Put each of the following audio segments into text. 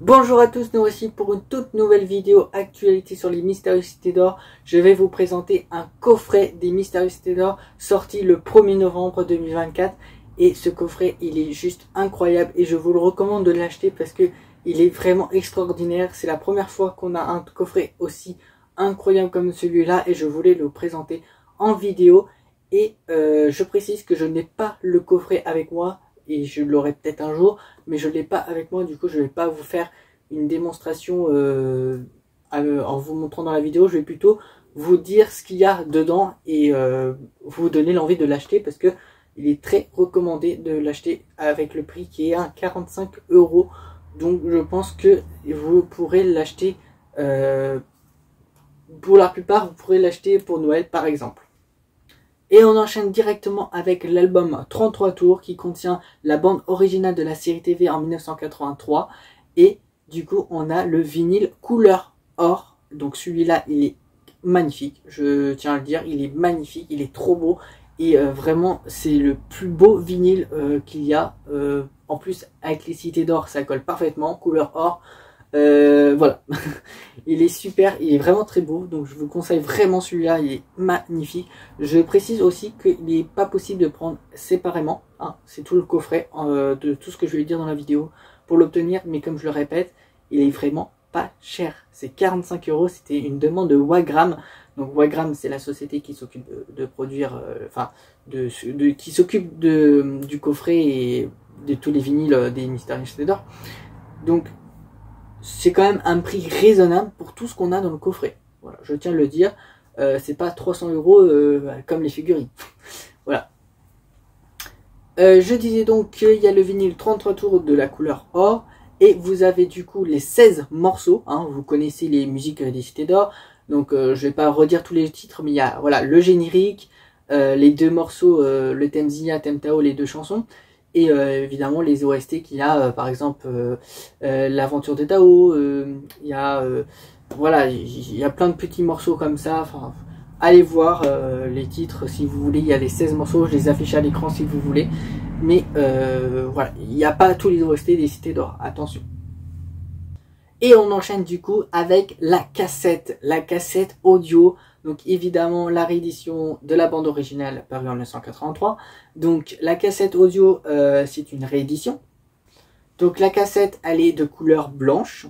Bonjour à tous, nous voici pour une toute nouvelle vidéo actualité sur les Mystérieuses Cités d'Or. Je vais vous présenter un coffret des Mystérieuses Cités d'Or sorti le 1er novembre 2024. Et ce coffret, il est juste incroyable et je vous le recommande de l'acheter parce que il est vraiment extraordinaire. C'est la première fois qu'on a un coffret aussi incroyable comme celui-là et je voulais le présenter en vidéo. Et je précise que je n'ai pas le coffret avec moi. Et je l'aurai peut-être un jour, mais je ne l'ai pas avec moi, du coup je ne vais pas vous faire une démonstration en vous montrant dans la vidéo, je vais plutôt vous dire ce qu'il y a dedans et vous donner l'envie de l'acheter parce que il est très recommandé de l'acheter avec le prix qui est à 45 €. Donc je pense que vous pourrez l'acheter, pour la plupart vous pourrez l'acheter pour Noël par exemple. Et on enchaîne directement avec l'album 33 tours qui contient la bande originale de la série TV en 1983. Et du coup, on a le vinyle couleur or. Donc celui-là, il est magnifique. Je tiens à le dire, il est magnifique, il est trop beau. Et vraiment, c'est le plus beau vinyle qu'il y a. En plus, avec les Cités d'Or, ça colle parfaitement. Couleur or. Voilà, il est super, il est vraiment très beau, donc je vous conseille vraiment celui-là, il est magnifique. Je précise aussi qu'il n'est pas possible de prendre séparément, hein, c'est tout le coffret de tout ce que je vais dire dans la vidéo pour l'obtenir, mais comme je le répète, il est vraiment pas cher, c'est 45 €, c'était une demande de Wagram. Donc Wagram, c'est la société qui s'occupe de produire, qui s'occupe du coffret et de tous les vinyles des Mystérieuses Cités d'Or. Donc c'est quand même un prix raisonnable pour tout ce qu'on a dans le coffret. Voilà, je tiens à le dire. C'est pas 300 € comme les figurines. Voilà. Je disais donc qu'il y a le vinyle 33 tours de la couleur or. Et vous avez du coup les 16 morceaux. Hein, vous connaissez les musiques des Cités d'Or. Donc je vais pas redire tous les titres. Mais il y a voilà, le générique, les deux morceaux, le thème Ziya, thème Tao, les deux chansons. Et évidemment les OST qu'il y a, par exemple l'aventure de Tao, il y a voilà, il y a plein de petits morceaux comme ça. Enfin, allez voir les titres si vous voulez, il y a les 16 morceaux, je les affiche à l'écran si vous voulez. Mais voilà, il n'y a pas tous les OST des Cités d'Or, attention. Et on enchaîne du coup avec la cassette audio. Donc évidemment la réédition de la bande originale parue en 1983. Donc la cassette audio, c'est une réédition. Donc la cassette, elle est de couleur blanche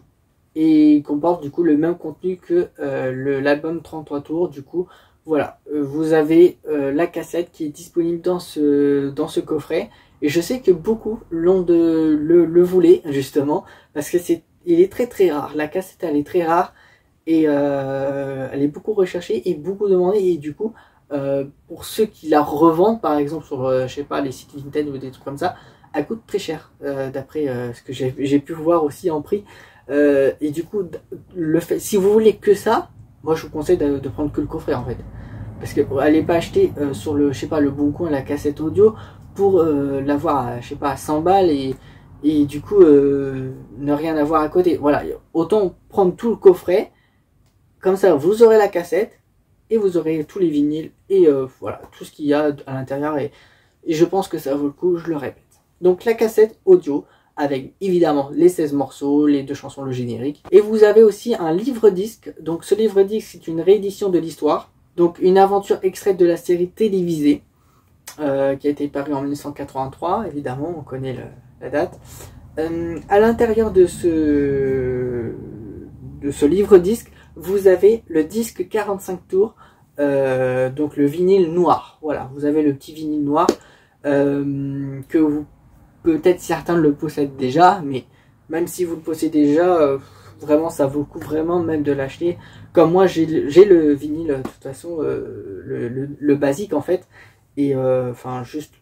et comporte du coup le même contenu que l'album 33 tours. Du coup voilà, vous avez la cassette qui est disponible dans ce coffret. Et je sais que beaucoup le voulaient justement parce que il est très rare. La cassette, elle est très rare. Et elle est beaucoup recherchée et beaucoup demandée. Et du coup, pour ceux qui la revendent, par exemple sur, je sais pas, les sites Vinted ou des trucs comme ça, elle coûte très cher, d'après ce que j'ai pu voir aussi en prix. Et du coup, si vous voulez que ça, moi je vous conseille de prendre que le coffret en fait. Parce que allez pas acheter sur le, je sais pas, le Bon Coin la cassette audio pour l'avoir à, je sais pas, à 100 balles et du coup ne rien avoir à côté. Voilà, autant prendre tout le coffret. Comme ça, vous aurez la cassette et vous aurez tous les vinyles et voilà, tout ce qu'il y a à l'intérieur. Et je pense que ça vaut le coup, je le répète. Donc la cassette audio avec évidemment les 16 morceaux, les deux chansons, le générique. Et vous avez aussi un livre-disque. Donc ce livre-disque, c'est une réédition de l'histoire. Donc une aventure extraite de la série télévisée qui a été parue en 1983. Évidemment, on connaît la date. À l'intérieur de ce livre-disque, vous avez le disque 45 tours, donc le vinyle noir. Voilà, vous avez le petit vinyle noir que vous, peut-être certains le possèdent déjà, mais même si vous le possédez déjà, vraiment ça vaut le coup vraiment même de l'acheter. Comme moi, j'ai le vinyle de toute façon, le basique en fait, et enfin juste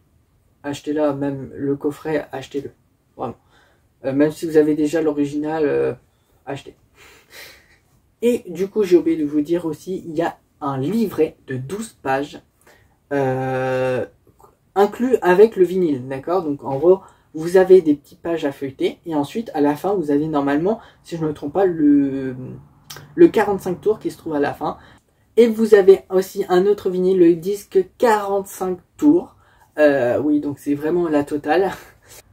achetez-la, même le coffret, achetez-le, vraiment. Même si vous avez déjà l'original, achetez. Et du coup, j'ai oublié de vous dire aussi, il y a un livret de 12 pages inclus avec le vinyle, d'accord? Donc en gros, vous avez des petites pages à feuilleter et ensuite, à la fin, vous avez normalement, si je ne me trompe pas, le 45 tours qui se trouve à la fin. Et vous avez aussi un autre vinyle, le disque 45 tours. Oui, donc c'est vraiment la totale.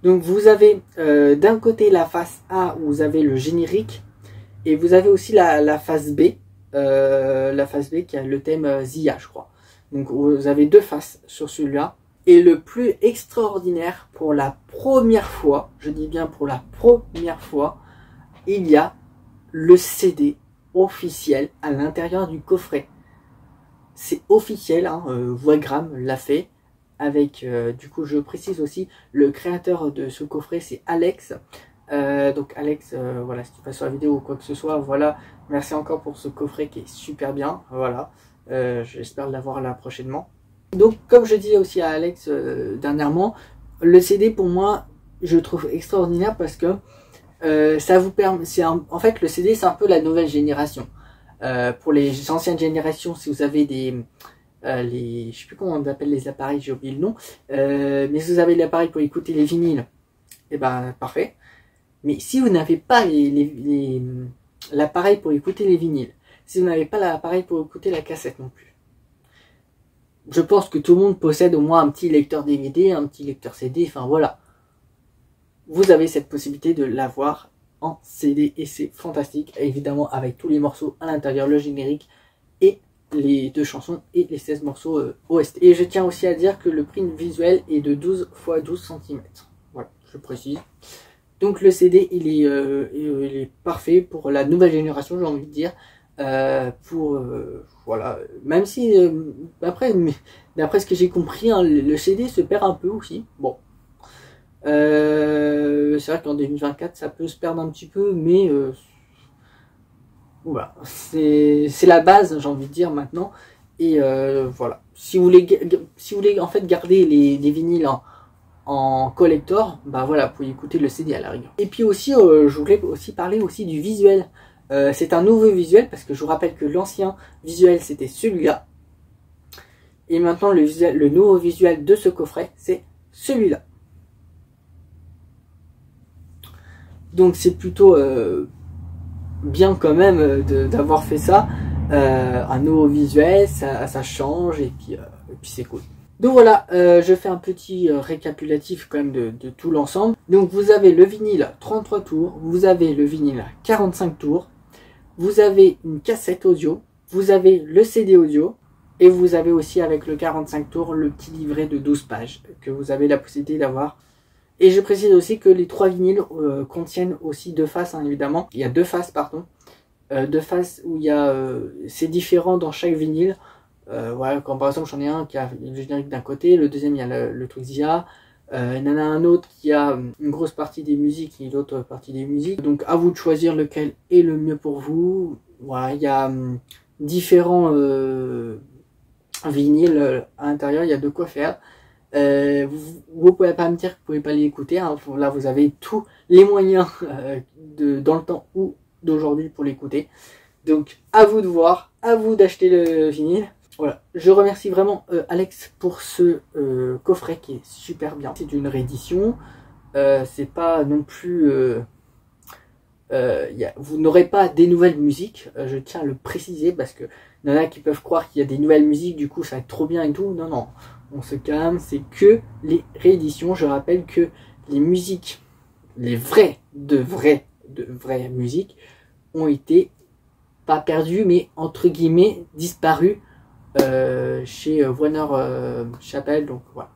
Donc vous avez d'un côté la face A où vous avez le générique et vous avez aussi la face B. La face B qui a le thème Zia, je crois. Donc vous avez deux faces sur celui-là. Et le plus extraordinaire, pour la première fois, je dis bien pour la première fois, il y a le CD officiel à l'intérieur du coffret. C'est officiel, hein, Wagram l'a fait. Avec, du coup, je précise aussi, le créateur de ce coffret, c'est Alex. Donc Alex, voilà, si tu passes sur la vidéo ou quoi que ce soit, voilà, merci encore pour ce coffret qui est super bien. Voilà, j'espère l'avoir là prochainement. Donc, comme je disais aussi à Alex dernièrement, le CD pour moi, je trouve extraordinaire parce que ça vous permet. En fait, le CD, c'est un peu la nouvelle génération. Pour les anciennes générations, si vous avez des je sais plus comment on appelle les appareils, j'ai oublié le nom, mais si vous avez l'appareil pour écouter les vinyles, et ben parfait. Mais si vous n'avez pas l'appareil pour écouter les vinyles, si vous n'avez pas l'appareil pour écouter la cassette non plus, je pense que tout le monde possède au moins un petit lecteur DVD, un petit lecteur CD, enfin voilà. Vous avez cette possibilité de l'avoir en CD et c'est fantastique, évidemment avec tous les morceaux à l'intérieur, le générique et les deux chansons et les 16 morceaux OST. Et je tiens aussi à dire que le print visuel est de 12 x 12 cm. Voilà, je précise. Donc le CD, il est parfait pour la nouvelle génération, j'ai envie de dire. Voilà, même si d'après ce que j'ai compris, hein, le CD se perd un peu aussi. Bon, c'est vrai qu'en 2024 ça peut se perdre un petit peu, mais voilà, c'est la base, j'ai envie de dire maintenant. Et voilà, si vous voulez en fait garder les vinyles en collector, bah voilà, vous pouvez écouter le CD à la rigueur. Et puis aussi, je voulais aussi parler aussi du visuel. C'est un nouveau visuel parce que je vous rappelle que l'ancien visuel c'était celui-là. Et maintenant le nouveau visuel de ce coffret c'est celui-là. Donc c'est plutôt bien quand même d'avoir fait ça. Un nouveau visuel, ça change et puis c'est cool. Donc voilà, je fais un petit récapitulatif quand même de tout l'ensemble. Donc vous avez le vinyle 33 tours, vous avez le vinyle 45 tours, vous avez une cassette audio, vous avez le CD audio, et vous avez aussi avec le 45 tours le petit livret de 12 pages que vous avez la possibilité d'avoir. Et je précise aussi que les trois vinyles contiennent aussi deux faces, hein, évidemment. Il y a deux faces, pardon. Deux faces où il y a... c'est différent dans chaque vinyle. Voilà, comme par exemple, j'en ai un qui a le générique d'un côté, le deuxième, il y a le truc Zia. Il y en a un autre qui a une grosse partie des musiques et l'autre partie des musiques. Donc à vous de choisir lequel est le mieux pour vous. Voilà, il y a différents vinyles à l'intérieur, il y a de quoi faire. Vous pouvez pas me dire que vous pouvez pas l'écouter, hein. Là vous avez tous les moyens dans le temps ou d'aujourd'hui pour l'écouter. Donc à vous de voir, à vous d'acheter le vinyle. Voilà, je remercie vraiment Alex pour ce coffret qui est super bien. C'est une réédition, c'est pas non plus... vous n'aurez pas des nouvelles musiques, je tiens à le préciser parce que il y en a qui peuvent croire qu'il y a des nouvelles musiques, du coup ça va être trop bien et tout. Non, non, on se calme, c'est que les rééditions. Je rappelle que les musiques, les de vraies musiques, ont été pas perdues, mais entre guillemets disparues chez Warner Chappell. Donc voilà,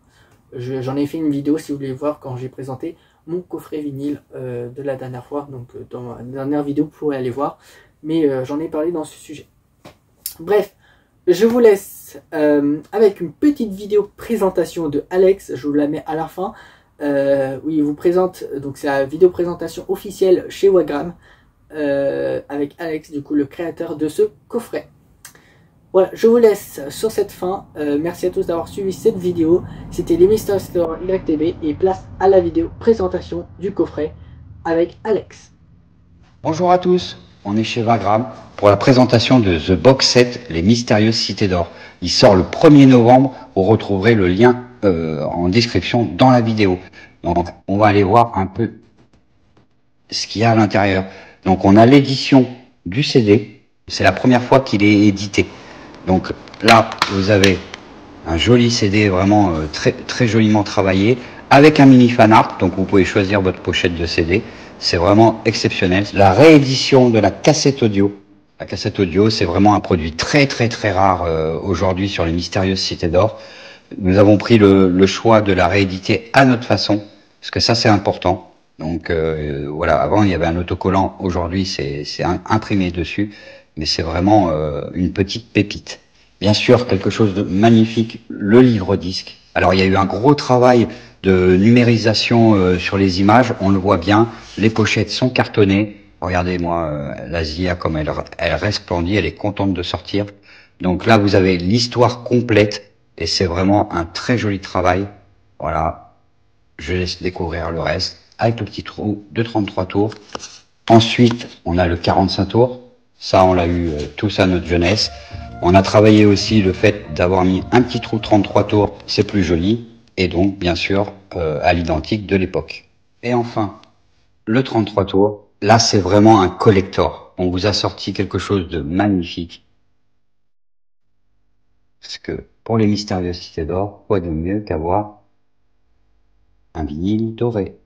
j'en ai fait une vidéo si vous voulez voir quand j'ai présenté mon coffret vinyle de la dernière fois. Donc dans la dernière vidéo, vous pourrez aller voir, mais j'en ai parlé dans ce sujet. Bref, je vous laisse avec une petite vidéo présentation de Alex. Je vous la mets à la fin où il vous présente, donc c'est la vidéo présentation officielle chez Wagram avec Alex, du coup le créateur de ce coffret. Voilà, je vous laisse sur cette fin. Merci à tous d'avoir suivi cette vidéo. C'était les Mysterious Cités d'Or YTB et place à la vidéo présentation du coffret avec Alex. Bonjour à tous, on est chez Wagram pour la présentation de The Box Set, les Mystérieuses Cités d'Or. Il sort le 1er novembre, vous retrouverez le lien en description dans la vidéo. Donc on va aller voir un peu ce qu'il y a à l'intérieur. Donc on a l'édition du CD, c'est la première fois qu'il est édité. Donc là, vous avez un joli CD vraiment très joliment travaillé avec un mini fan art, donc vous pouvez choisir votre pochette de CD. C'est vraiment exceptionnel. La réédition de la cassette audio. La cassette audio, c'est vraiment un produit très rare aujourd'hui sur les mystérieuses cités d'or. Nous avons pris le choix de la rééditer à notre façon, parce que ça c'est important. Donc voilà, avant il y avait un autocollant, aujourd'hui c'est imprimé dessus, mais c'est vraiment une petite pépite. Bien sûr, quelque chose de magnifique, le livre-disque. Alors il y a eu un gros travail de numérisation sur les images, on le voit bien, les pochettes sont cartonnées. Regardez-moi, la Zia comme elle resplendit, elle est contente de sortir. Donc là vous avez l'histoire complète et c'est vraiment un très joli travail. Voilà, je laisse découvrir le reste avec le petit trou de 33 tours. Ensuite, on a le 45 tours. Ça, on l'a eu tous à notre jeunesse. On a travaillé aussi le fait d'avoir mis un petit trou 33 tours, c'est plus joli. Et donc, bien sûr, à l'identique de l'époque. Et enfin, le 33 tours. Là, c'est vraiment un collector. On vous a sorti quelque chose de magnifique. Parce que pour les mystérieuses cités d'or, quoi de mieux qu'avoir un vinyle doré.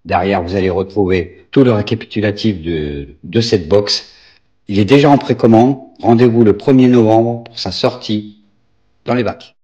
Derrière, vous allez retrouver tout le récapitulatif de cette box. Il est déjà en précommande. Rendez-vous le 1er novembre pour sa sortie dans les bacs.